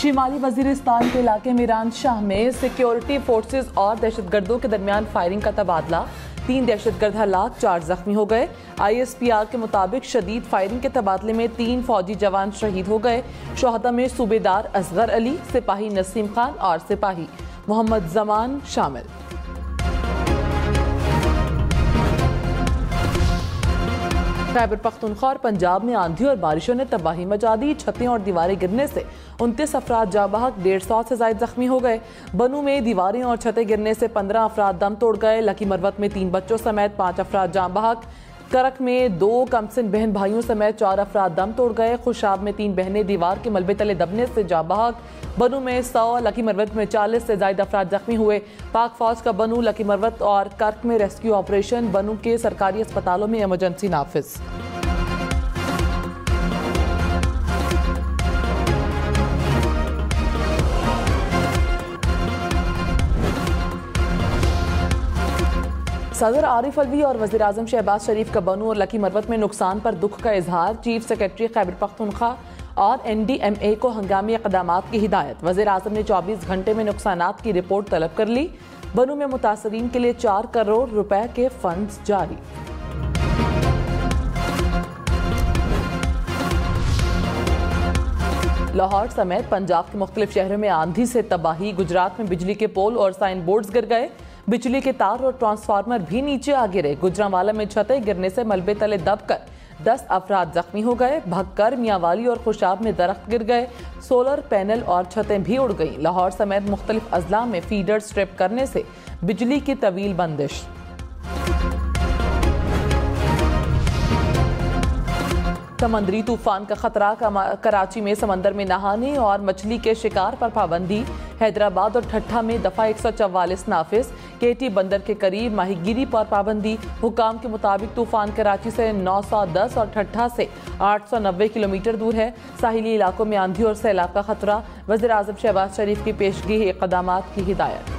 शिमाली वजीरिस्तान के इलाके मीरान शाह में सिक्योरिटी फोर्सेस और दहशतगर्दों के दरमियान फायरिंग का तबादला। 3 दहशतगर्द हलाक, 4 जख्मी हो गए। ISPR के मुताबिक शदीद फायरिंग के तबादले में 3 फौजी जवान शहीद हो गए। शोहदा में सूबेदार असगर अली, सिपाही नसीम खान और सिपाही मोहम्मद जमान शामिल। खैबर पख्तूनख्वा और पंजाब में आंधी और बारिशों ने तबाही मचा दी। छतें और दीवारें गिरने से 29 अफराद जाँ बहक, 150 से ज्यादा जख्मी हो गए। बनू में दीवारें और छतें गिरने से 15 अफराद दम तोड़ गए। लकी मरवत में 3 बच्चों समेत 5 अफराद जाँ बहक। करक में 2 कमसिन बहन भाइयों समेत 4 अफराद दम तोड़ गए। खुशाब में 3 बहनें दीवार के मलबे तले दबने से जाँ बहक। बनू में 100, लकी मरवत में 40 से ज्यादा अफराद जख्मी हुए। पाक फौज का बनू, लकी मरवत और करक में रेस्क्यू ऑपरेशन। बनू के सरकारी अस्पतालों में इमरजेंसी नाफिज। सदर आरिफ अलवी और वज़ीर-ए-आज़म शहबाज शरीफ का बनू और लकी मरवत में नुकसान पर दुख का इजहार। चीफ सेक्रेटरी खैबर पख्तूनख्वा और NDMA को हंगामी इक़दामात की हिदायत। वज़ीर-ए-आज़म ने 24 घंटे में नुकसानात की रिपोर्ट तलब कर ली। बनू में मुतासरीन के लिए 4 करोड़ रुपए के फंड्स जारी। लाहौर समेत पंजाब के मुख्तलिफ शहरों में आंधी से तबाही। गुजरात में बिजली के पोल और साइन बोर्ड्स गिर गए। बिजली के तार और ट्रांसफार्मर भी नीचे आ गिरे। गुजरांवाला में छतें गिरने से मलबे तले दबकर 10 अफराद जख्मी हो गए। भक्कर, मियांवाली और खुशाब में दरख्त गिर गए। सोलर पैनल और छतें भी उड़ गईं। लाहौर समेत मुख्तलिफ अजला में फीडर स्ट्रिप करने से बिजली की तवील बंदिश। समंदरी तूफान का खतरा। कराची में समंदर में नहाने और मछली के शिकार पर पाबंदी। हैदराबाद और ठट्ठा में दफा 144 नाफिज। केटी बंदर के करीब माहीगीरी पर पाबंदी। हुकाम के मुताबिक तूफान कराची से 910 और ठट्ठा से 890 किलोमीटर दूर है। साहिली इलाकों में आंधी और सैलाब का खतरा। वज़ीर-ए-आज़म शहबाज शरीफ की पेशगी इक़दामात की हिदायत।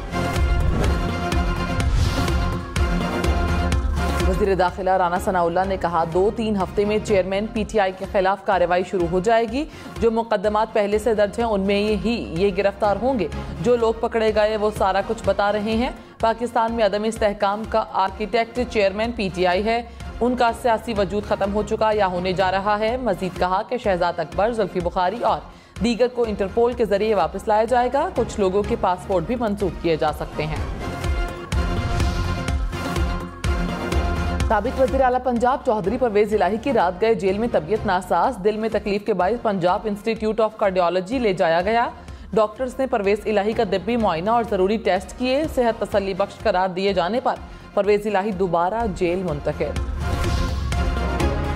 वज़ीर दाखिला राना सनाउल्लाह ने कहा 2-3 हफ्ते में चेयरमैन PTI के खिलाफ कार्रवाई शुरू हो जाएगी। जो मुकदमात पहले से दर्ज हैं उनमें ये गिरफ्तार होंगे। जो लोग पकड़े गए वो सारा कुछ बता रहे हैं। पाकिस्तान में अदम इस्तेहकाम का आर्किटेक्ट चेयरमैन PTI है। उनका सियासी वजूद खत्म हो चुका या होने जा रहा है। मजीद कहा कि शहजाद अकबर, जुल्फी बुखारी और दीगर को इंटरपोल के जरिए वापस लाया जाएगा। कुछ लोगों के पासपोर्ट भी मंसूख किए जा सकते हैं। साबिक वज़ीर आला पंजाब चौधरी परवेज इलाही की रात गए जेल में तबीयत नासाज। दिल में तकलीफ के बायस पंजाब इंस्टीट्यूट ऑफ कार्डियोलॉजी ले जाया गया। डॉक्टर्स ने परवेज इलाही का तिब्बी मुआयना और जरूरी टेस्ट किए। सेहत तसल्ली बख्श करार दिए जाने पर परवेज इलाही दोबारा जेल मुंतकिल।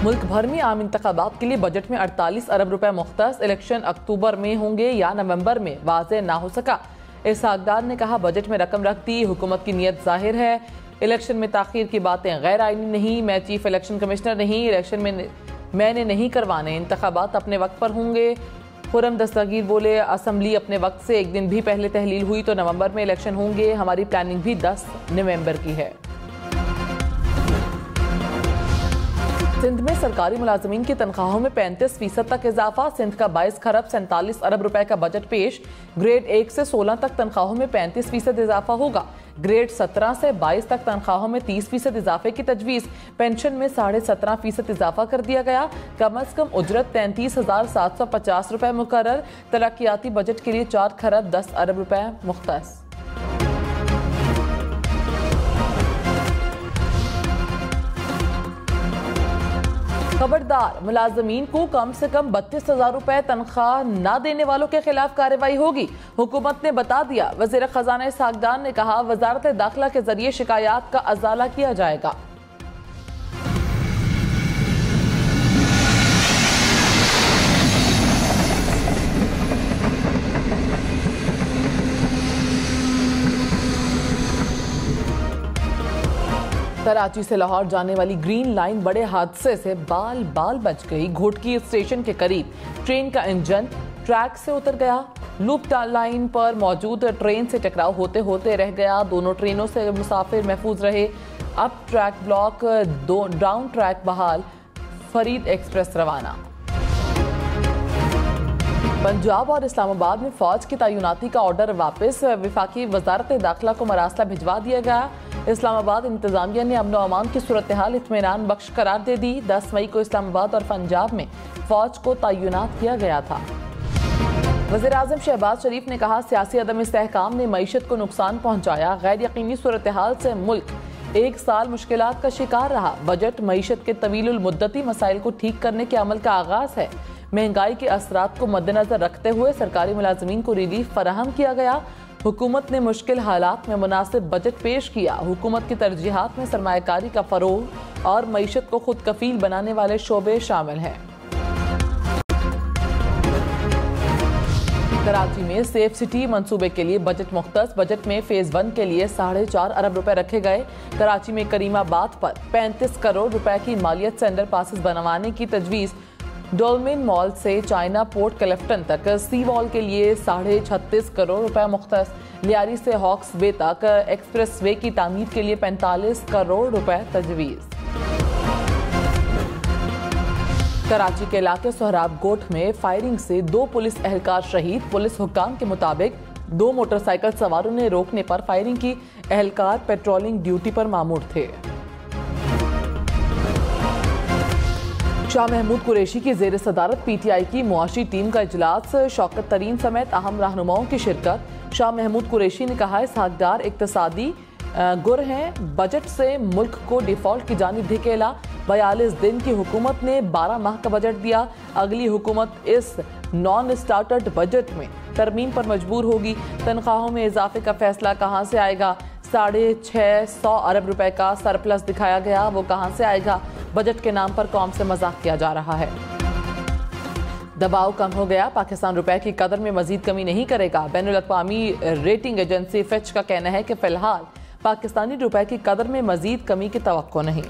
मुल्क भर में आम इंतखाबात के लिए बजट में 48 अरब रुपए मुख्तस। इलेक्शन अक्टूबर में होंगे या नवंबर में वाज़ेह ना हो सका। इसहाकदार ने कहा बजट में रकम रख दी, हुकूमत की नीयत जाहिर है। इलेक्शन में ताखीर की बातें गैर आईनी नहीं। मैं चीफ इलेक्शन कमिश्नर नहीं। इलेक्शन में मैंने नहीं करवाने। इंतखाबात अपने वक्त पर होंगे। खुरम दस्तगीर बोले असम्बली अपने वक्त से 1 दिन भी पहले तहलील हुई तो नवंबर में इलेक्शन होंगे। हमारी प्लानिंग भी 10 नवंबर की है। सिंध में सरकारी मुलाजमीन की तनख्वाहों में 35% तक इजाफा। सिंध का 22 खरब 47 अरब रुपए का बजट पेश। ग्रेड 1 से 16 तक तनख्वाहों में 35% इजाफा होगा। ग्रेड 17 से 22 तक तनख्वाहों में 30% इजाफे की तजवीज़। पेंशन में 17.5% इजाफा कर दिया गया। कम अज कम उजरत 33,750 रुपए मुकर्रर। तरक्याती बजट के लिए 4 खरब 10 अरब रुपए मुख्तस। खबरदार, मुलाजमीन को कम से कम 32,000 रुपए तनख्वाह न देने वालों के खिलाफ कार्रवाई होगी। हुकूमत ने बता दिया। वज़ीर खजाना इसहाकदार ने कहा वजारत दाखिला के जरिए शिकायत का अजाला किया जाएगा। कराची से लाहौर जाने वाली ग्रीन लाइन बड़े हादसे से बाल बाल बच गई। घोटकी स्टेशन के करीब ट्रेन का इंजन ट्रैक से उतर गया। लूप लाइन पर मौजूद ट्रेन से टकराव होते होते रह गया। दोनों ट्रेनों से मुसाफिर महफूज रहे। Up track block, down track बहाल। फरीद एक्सप्रेस रवाना। पंजाब और इस्लामाबाद में फौज की तैनाती का ऑर्डर वापस, वफाकी वजारत दाखिला को मरासला भिजवा दिया गया। इस्लामाबाद इंतजामिया ने अमन अमान की सूरत हाल इत्मीनान बख्श करार दे दी। 10 मई को इस्लामाबाद और पंजाब में फौज को तैनात किया गया था। वज़ीर आज़म शहबाज शरीफ ने कहा, सियासी अदम इस्तेहकाम ने मईशत को नुकसान पहुंचाया। गैर यकीनी सूरत हाल से मुल्क 1 साल मुश्किलात का शिकार रहा। बजट मईशत के तवीलुल मुद्दती मसाइल को ठीक करने के अमल का आगाज है। महंगाई के असरात को मद्देनजर रखते हुए सरकारी मुलाजमीन को रिलीफ फराहम किया गया। हुकूमत ने मुश्किल हालात में मुनासिब बजट पेश किया। हुकूमत की तरजीहात में सरमायाकारी का फरोग और मईशत को खुद कफील बनाने वाले शोबे शामिल हैं। कराची में सेफ सिटी मंसूबे के लिए बजट मुख्तस। बजट में फेज 1 के लिए 4.5 अरब रुपए रखे गए। कराची में करीमाबाद पर 35 करोड़ रुपए की मालियत से अंडरपासेस बनवाने की तजवीज़। डोलमिन मॉल से चाइना पोर्ट क्लिफ्टन तक सी वॉल के लिए 36.5 करोड़ रुपए मुख्तस। लियारी से हॉक्स बे तक एक्सप्रेस वे की तामीर के लिए 45 करोड़ रुपए तजवीज़। कराची के इलाके सोहराब गोट में फायरिंग से 2 पुलिस एहलकार शहीद। पुलिस हुक्काम के मुताबिक 2 मोटरसाइकिल सवारों ने रोकने पर फायरिंग की। एहलकार पेट्रोलिंग ड्यूटी पर मामूर थे। शाह महमूद कुरैशी की जेर सदारत PTI की मुआशी टीम का इजलास। शौकत तरीन समेत अहम रहनुमाओं की शिरकत। शाह महमूद कुरैशी ने कहा, इसहाकदार इक्तसादी गुर हैं। बजट से मुल्क को डिफॉल्ट की जानिब ढकेला। 42 दिन की हुकूमत ने 12 माह का बजट दिया। अगली हुकूमत इस नॉन स्टार्टर्ड बजट में तरमीम पर मजबूर होगी। तनख्वाहों में इजाफे का फैसला कहाँ से आएगा? 650 अरब रुपए का सरप्लस दिखाया गया, वो कहाँ से आएगा? बजट के नाम पर कौम से मजाक किया जा रहा है। दबाव कम हो गया, पाकिस्तान रुपए की कदर में मजीद कमी नहीं करेगा। बैनुल अक़वामी रेटिंग एजेंसी फिच का कहना है कि फिलहाल पाकिस्तानी रुपए की कदर में मजीद कमी की तवक्को नहीं।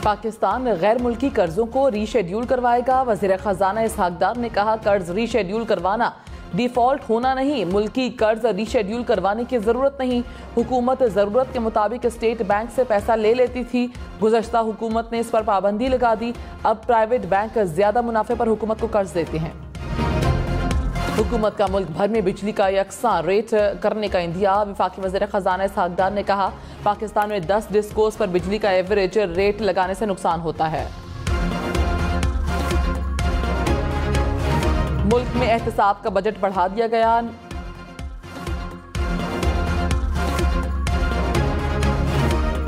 पाकिस्तान गैर मुल्की कर्जों को रीशेड्यूल करवाएगा। वज़ीर ख़जाना इसहाकदार ने कहा, कर्ज रीशेड्यूल करवाना डिफॉल्ट होना नहीं, मुल्की कर्ज रीशेड्यूल करवाने की जरूरत नहीं। हुकूमत जरूरत के मुताबिक स्टेट बैंक से पैसा ले लेती थी। गुज़श्ता हुकूमत ने इस पर पाबंदी लगा दी। अब प्राइवेट बैंक ज्यादा मुनाफे पर हुकूमत को कर्ज देते हैं। हुकूमत का मुल्क भर में बिजली का यकसा रेट करने का इंदिया। वफाकी वज़ीर ख़जाना इसहाकदार ने कहा, पाकिस्तान में 10 डिस्कोस पर बिजली का एवरेज रेट लगाने से नुकसान होता है। मुल्क में एहतसाब का बजट बढ़ा दिया गया।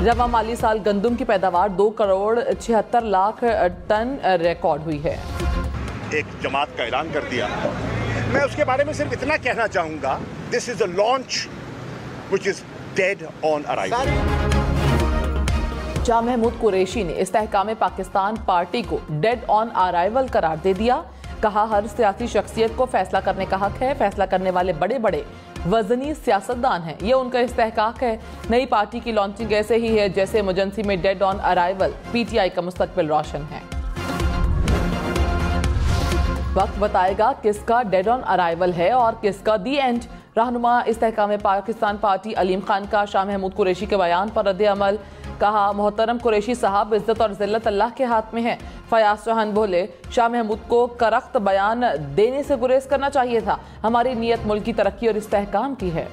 रवा माली साल गंदम की पैदावार 2 करोड़ 76 लाख टन रिकॉर्ड हुई है। एक जमात का ऐलान कर दिया। मैं उसके बारे में सिर्फ इतना कहना चाहूंगा, this is a launch which is dead on arrival. Shah Mahmood Qureshi ने इस्तेहकाम पाकिस्तान पार्टी को डेड ऑन अराइवल करार दे दिया। कहा, हर सियासी शख्सियत को फैसला करने का हक है। फैसला करने वाले बड़े बड़े वजनी सियासतदान हैं, ये उनका इस्तेहकाक है। नई पार्टी की लॉन्चिंग ऐसे ही है जैसे इमरजेंसी में डेड ऑन अराइवल। PTI का मुस्तकबिल रोशन है। वक्त बताएगा किसका डेड ऑन अराइवल है और किसका दी एंड। रहनुमा इस्तेहकाम पाकिस्तान पार्टी अलीम खान का शाह महमूद कुरैशी के बयान पर रद्द अमल। कहा, मोहतरम कुरैशी साहब, इज्जत और जिल्लत अल्लाह के हाथ में है। फयाज चौहान बोले, शाह महमूद को करख्त बयान देने से गुरेज करना चाहिए था। हमारी नीयत मुल्क की तरक्की और इस्तेहकाम की है।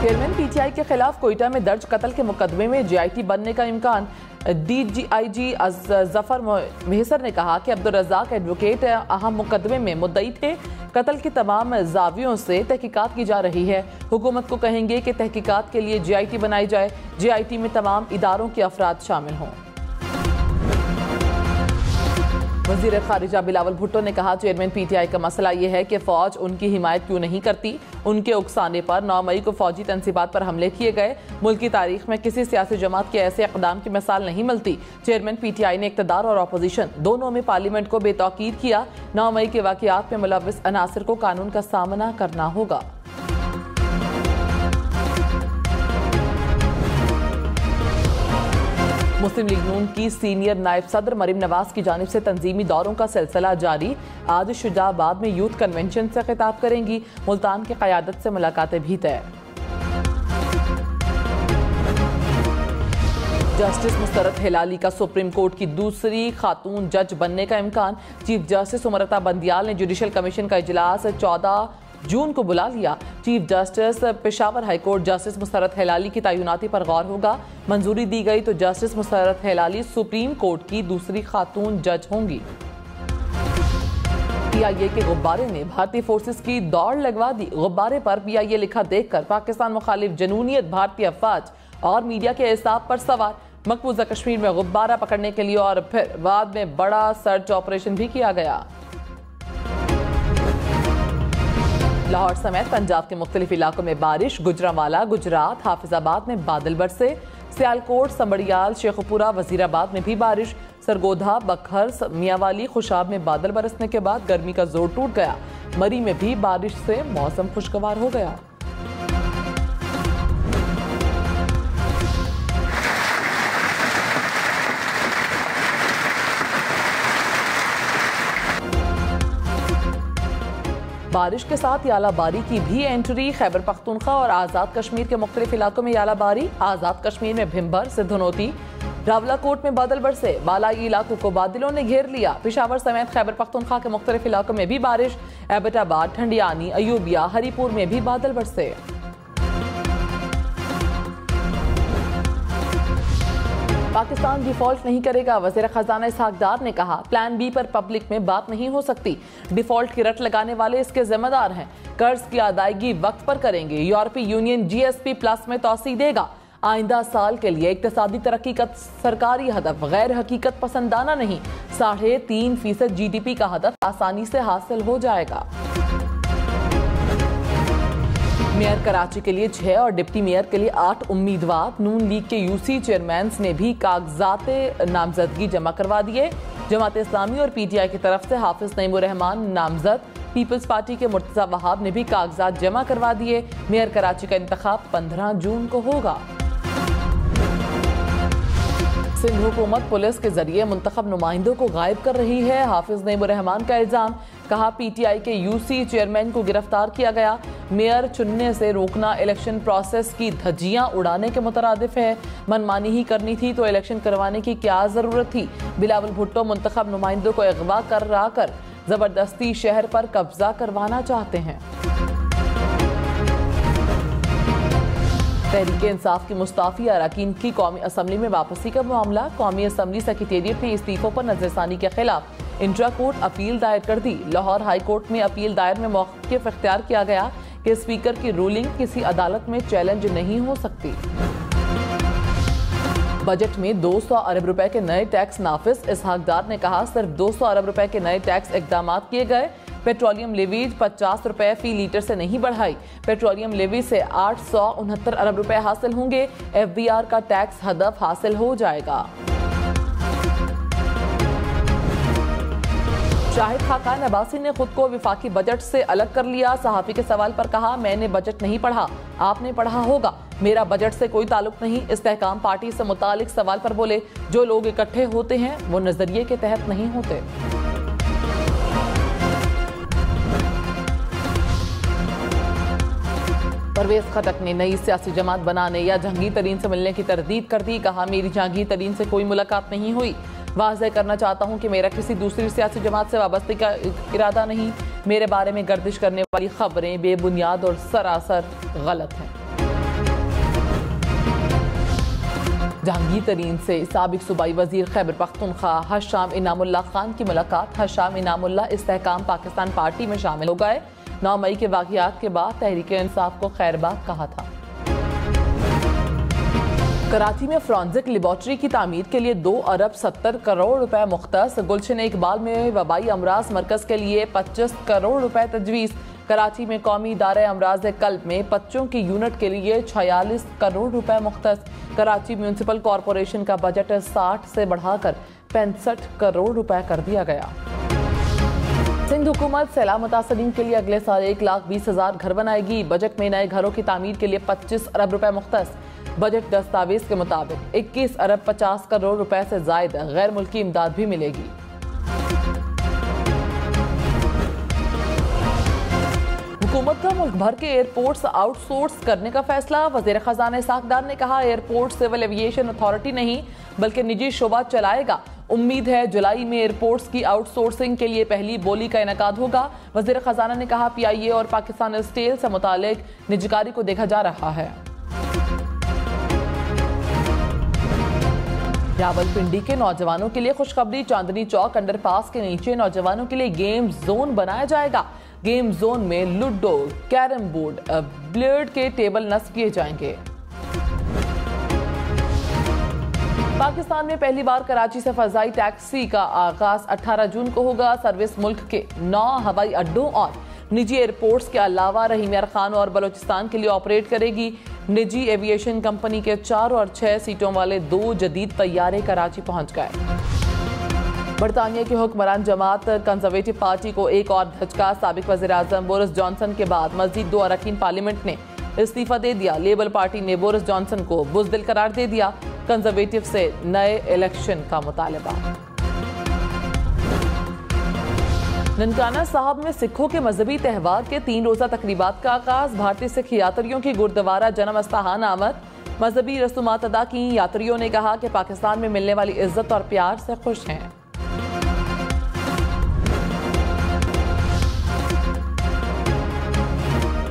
चेयरमैन PTI के खिलाफ कोयटा में दर्ज कत्ल के मुकदमे में JIT बनने का इम्कान। DIG जफर मेहसर ने कहा कि अब्दुल रज़ाक एडवोकेट अहम मुकदमे में मुद्दई थे। कत्ल की तमाम जावियों से तहकीकात की जा रही है। हुकूमत को कहेंगे कि तहकीकात के लिए JIT बनाई जाए। JIT में तमाम इदारों के अफराद शामिल हों। वज़ीर ख़ारिजा बिलावल भुट्टो ने कहा, चेयरमैन PTI का मसला यह है कि फ़ौज उनकी हिमायत क्यों नहीं करती। उनके उकसाने पर 9 मई को फ़ौजी तनसीबात पर हमले किए गए। मुल्क की तारीख में किसी सियासी जमात के ऐसे इक़दाम की मिसाल नहीं मिलती। चेयरमैन PTI ने इक़्तिदार और अपोजिशन दोनों में पार्लियामेंट को बेतौकीद किया। 9 मई के वाक़ियात में मुलव्विस अनासिर को कानून का सामना करना होगा। मुस्लिम लीग नून की सीनियर नायब सदर मरीम नवाज की जानिब से तंजीमी दौरों का सिलसिला जारी। आज शुजाबाद में यूथ कन्वेंशन से खिताब करेंगी। मुल्तान की क़यादत से मुलाकातें भी तय। जस्टिस मुस्तरद हिलाली का सुप्रीम कोर्ट की दूसरी खातून जज बनने का इम्कान। चीफ जस्टिस उमरता बंदियाल ने जुडिशल कमीशन का इजलास 14 जून को बुला लिया। Chief justice Peshawar high court justice Musarrat Hilali की तैनाती पर गौर होगा। मंजूरी दी गई तो justice Musarrat Hilali supreme court की दूसरी खातून जज होंगी। PIA के गुब्बारे ने भारतीय फोर्सेस की दौड़ लगवा दी। गुब्बारे पर PIA लिखा देखकर पाकिस्तान मुखालिफ जनूनियत भारतीय अफवाज और मीडिया के एहसाब पर सवार। मकबूजा कश्मीर में गुब्बारा पकड़ने के लिए और फिर बाद में बड़ा सर्च ऑपरेशन भी किया गया। लाहौर समेत पंजाब के मुख्तलिफ इलाकों में बारिश। गुजरांवाला, गुजरात, हाफिजाबाद में बादल बरसे। सियालकोट, संबड़ियाल, शेखुपुरा, वजीराबाद में भी बारिश। सरगोधा, बखर, मियावाली, खुशाब में बादल बरसने के बाद गर्मी का जोर टूट गया। मरी में भी बारिश से मौसम खुशगवार हो गया। बारिश के साथ यालाबारी की भी एंट्री। खैबर पख्तूनख्वा और आज़ाद कश्मीर के मुख्तलिफ इलाकों में यालाबारी। आज़ाद कश्मीर में भिम्बर, सिद्धनोती, रावलाकोट में बादल बरसे। बालाई इलाकों को बादलों ने घेर लिया। पेशावर समेत खैबर पख्तूनख्वा के मुख्तलिफ इलाकों में भी बारिश। एबटाबाद, ठंडियानी, अयूबिया, हरीपुर में भी बादल बरसे। पाकिस्तान डिफॉल्ट नहीं करेगा। वज़ीर खजाना इसहाक डार ने कहा, प्लान बी पर पब्लिक में बात नहीं हो सकती। डिफॉल्ट की रट लगाने वाले इसके जिम्मेदार हैं। कर्ज की अदायगी वक्त पर करेंगे। यूरोपीय यूनियन GSP प्लस में तोसी देगा। आइंदा साल के लिए इक्तिसादी तरक्की का सरकारी हदफ गैर हकीकत पसंदाना नहीं, 3.5% GDP का हदफ आसानी से हासिल हो जाएगा। मेयर कराची के लिए 6 और डिप्टी मेयर के लिए 8 उम्मीदवार। नून लीग के UC चेयरमैन ने भी कागजात नामजदगी जमा करवा दिए। जमात इस्लामी और PTI की तरफ से हाफिज नईमुर रहमान नामजद। पीपल्स पार्टी के मुर्तजा वहाब ने भी कागजात जमा करवा दिए। मेयर कराची का इंतखाब 15 जून को होगा। सिंध हुकूमत पुलिस के जरिए मुंतखब नुमाइंदों को गायब कर रही है। हाफिज नईमुर रहमान का इल्जाम। कहा, PTI के UC चेयरमैन को गिरफ्तार किया गया। मेयर चुनने से रोकना इलेक्शन प्रोसेस की धज्जियां उड़ाने के मुतरादिफ है। मनमानी ही करनी थी तो इलेक्शन करवाने की क्या जरूरत थी। बिलावल भुट्टो मुंतखब नुमाइंदों को अगवा कर जबरदस्ती शहर पर कब्जा करवाना चाहते हैं। तहरीक इंसाफ की मुस्ताफी अरकान की कौमी असम्बली में वापसी का मामला। कौमी असम्बली सेक्रेटेरिएट ने इस्तीफों पर नजरसानी के खिलाफ इंट्रा कोर्ट अपील दायर कर दी। लाहौर हाई कोर्ट में अपील दायर में मौक़िफ़ इख्तियार किया गया कि स्पीकर की रूलिंग किसी अदालत में चैलेंज नहीं हो सकती। बजट में 200 अरब रुपए के नए टैक्स नाफिज। इसहाक डार ने कहा, सिर्फ 200 अरब रुपए के नए टैक्स इकदाम किए गए। पेट्रोलियम लेवीज 50 रुपए फी लीटर से नहीं बढ़ाई। पेट्रोलियम लेवी से 869 अरब रुपए हासिल होंगे। FBR का टैक्स हदफ हासिल हो जाएगा। शाहिद खाकान अब्बासी ने खुद को विफाकी बजट से अलग कर लिया। सहाफी के सवाल पर कहा, मैंने बजट नहीं पढ़ा, आपने पढ़ा होगा, मेरा बजट से कोई ताल्लुक नहीं। इस्तेहकाम पार्टी से मुतालिक सवाल पर बोले, जो लोग इकट्ठे होते हैं वो नजरिए के तहत नहीं होते। परवेज खटक ने नई सियासी जमात बनाने या जहांगीर तरीन से मिलने की तरदीद कर दी। कहा, मेरी जहांगीर तरीन से कोई मुलाकात नहीं हुई। वाज़ेह करना चाहता हूं कि मेरा किसी दूसरी सियासी जमात से वाबस्ते का इरादा नहीं। मेरे बारे में गर्दिश करने वाली खबरें बेबुनियाद और सरासर गलत हैं। जहांगीर तरीन से साबिक सूबाई वजीर खैबर पख्तूनख्वा हशाम इनामुल्लाह खान की मुलाकात। हशाम इनामुल्लाह इस्तेहकाम पाकिस्तान पार्टी में शामिल हो गए। 9 मई के वाक़ियात के बाद तहरीक इंसाफ को खैरबाद कहा था। कराची में फॉरेंसिक लेबॉर्ट्री की तामीर के लिए 2 अरब 70 करोड़ रुपए मुख्तस। गुलशन इकबाल में वबाई अमराज मरकज के लिए 25 करोड़ रुपए तजवीज़। कराची में कौमी इदारे अमराज कल्ब में बच्चों की यूनिट के लिए 46 करोड़ रुपए मुख्तस। कराची म्यूनसिपल कॉरपोरेशन का बजट 60 से बढ़ाकर 65 करोड़ रुपए कर दिया गया। सिंध हुकूमत सैलाब मुतासरीन के लिए अगले साल 1,20,000 घर बनाएगी। बजट में नए घरों की तामीर के लिए 25 अरब रुपए मुख्तस। बजट दस्तावेज के मुताबिक 21 अरब 50 करोड़ रुपए से जायद गैर मुल्की इमदाद भी मिलेगी। हुकूमत का मुल्क भर के एयरपोर्ट्स आउटसोर्स करने का फैसला। वजीर खजाना इसहाक डार ने कहा, एयरपोर्ट सिविल एविएशन अथॉरिटी नहीं बल्कि निजी शोबा चलाएगा। उम्मीद है जुलाई में एयरपोर्ट्स की आउटसोर्सिंग के लिए पहली बोली का इनेकाद होगा। वजीर खजाना ने कहा, PIA और पाकिस्तान स्टील से मुतालिक निजकारी को देखा जा रहा है। रावलपिंडी के नौजवानों के लिए खुशखबरी। चांदनी चौक अंडरपास के नीचे नौजवानों के लिए गेम जोन बनाया जाएगा। गेम जोन में लूडो, कैरम बोर्ड, बिलियर्ड के टेबल नस्ब किए जाएंगे। पाकिस्तान में पहली बार कराची से फजाई टैक्सी का आगाज 18 जून को होगा। सर्विस मुल्क के 9 हवाई अड्डों और निजी एयरपोर्ट्स के अलावा रहीम यार खान और बलोचिस्तान के लिए ऑपरेट करेगी। निजी एविएशन कंपनी के 4 और 6 सीटों वाले 2 जदीद तैयारे कराची पहुंच गए। बरतानिया की हुक्मरान जमात कंजर्वेटिव पार्टी को एक और धचका। साबिक वज़ीर आज़म बोरिस जॉनसन के बाद मज़ीद 2 अरकान पार्लियामेंट ने इस्तीफा दे दिया। लेबर पार्टी ने बोरिस जॉनसन को बुज़दिल करार दे दिया। कंजर्वेटिव से नए इलेक्शन का मुतालबा। ननकाना साहब में सिखों के मजहबी त्यौहार के 3 रोज़ा तकरीबात का आगाज। भारतीय सिख यात्रियों की गुरुद्वारा जन्म अस्थान आमद। मजहबी रसूमात अदा की। यात्रियों ने कहा कि पाकिस्तान में मिलने वाली इज्जत और प्यार से खुश हैं।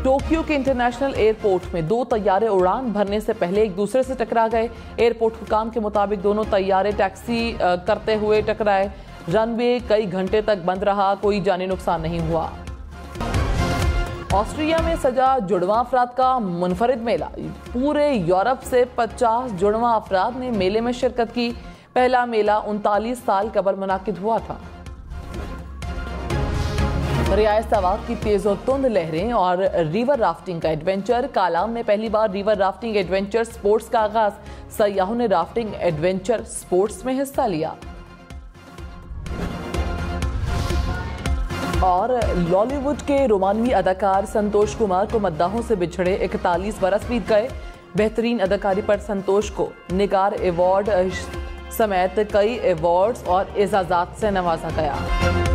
टोक्यो के इंटरनेशनल एयरपोर्ट में 2 तैयारे उड़ान भरने से पहले एक दूसरे से टकरा गए। एयरपोर्ट हुकाम के मुताबिक दोनों तैयारे टैक्सी करते हुए टकराए। रनवे कई घंटे तक बंद रहा, कोई जानी नुकसान नहीं हुआ। ऑस्ट्रिया में सजा जुड़वा अफराद का मुनफरिद मेला। पूरे यूरोप से 50 जुड़वा अफराद ने मेले में शिरकत की। पहला मेला 39 साल कबल मुनाकिद हुआ था। रियायत सवाब की तेज और तुंद लहरें और रिवर राफ्टिंग का एडवेंचर। कालाम में पहली बार रिवर राफ्टिंग एडवेंचर स्पोर्ट्स का आगाज। सयाहों ने राफ्टिंग एडवेंचर स्पोर्ट्स में हिस्सा लिया। और लॉलीवुड के रोमानवी अदाकार संतोष कुमार को मद्दाहों से बिछड़े 41 बरस बीत गए। बेहतरीन अदाकारी पर संतोष को निगार अवार्ड समेत कई अवार्ड्स और एजाजात से नवाजा गया।